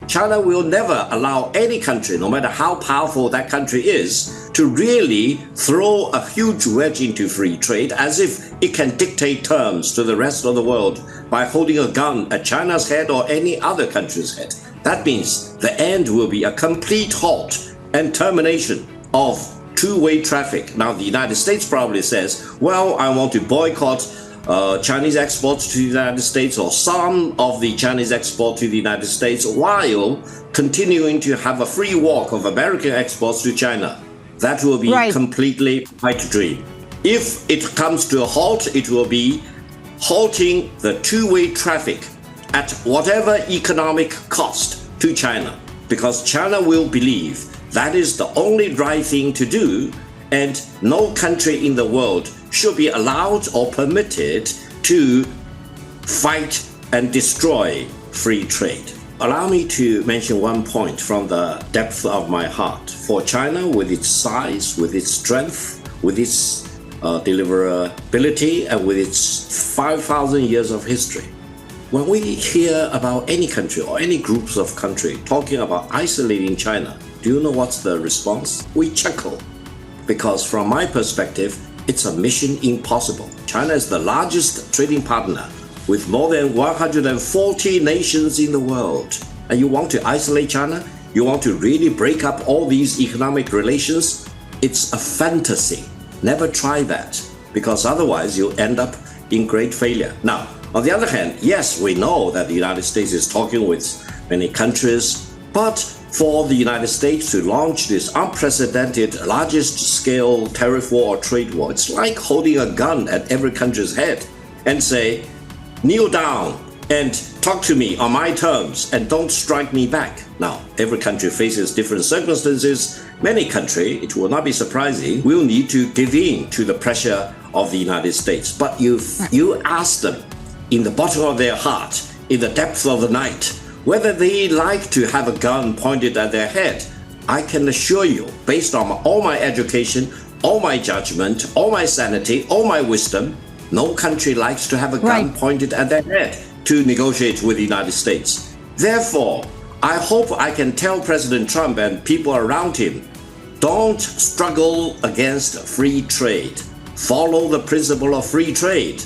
China will never allow any country, no matter how powerful that country is, to really throw a huge wedge into free trade as if it can dictate terms to the rest of the world by holding a gun at China's head or any other country's head. That means the end will be a complete halt and termination of two-way traffic. Now, the United States probably says, well, I want to boycott Chinese exports to the United States or some of the Chinese export to the United States while continuing to have a free walk of American exports to China. That will be completely pipe dream. If it comes to a halt, it will be halting the two-way traffic at whatever economic cost to China, because China will believe that is the only right thing to do, and no country in the world should be allowed or permitted to fight and destroy free trade. Allow me to mention one point from the depth of my heart. For China, with its size, with its strength, with its deliverability, and with its 5,000 years of history, when we hear about any country or any groups of countries talking about isolating China, do you know what's the response? We chuckle. Because from my perspective, it's a mission impossible. China is the largest trading partner with more than 140 nations in the world. And you want to isolate China? You want to really break up all these economic relations? It's a fantasy. Never try that, because otherwise you'll end up in great failure. Now, on the other hand, yes, we know that the United States is talking with many countries, but for the United States to launch this unprecedented, largest scale tariff war or trade war, it's like holding a gun at every country's head and say, kneel down and talk to me on my terms and don't strike me back. Now, every country faces different circumstances. Many countries, it will not be surprising, will need to give in to the pressure of the United States. But if you ask them in the bottom of their heart, in the depth of the night, whether they like to have a gun pointed at their head, I can assure you, based on all my education, all my judgment, all my sanity, all my wisdom, no country likes to have a gun pointed at their head to negotiate with the United States. Therefore, I hope I can tell President Trump and people around him, don't struggle against free trade. Follow the principle of free trade.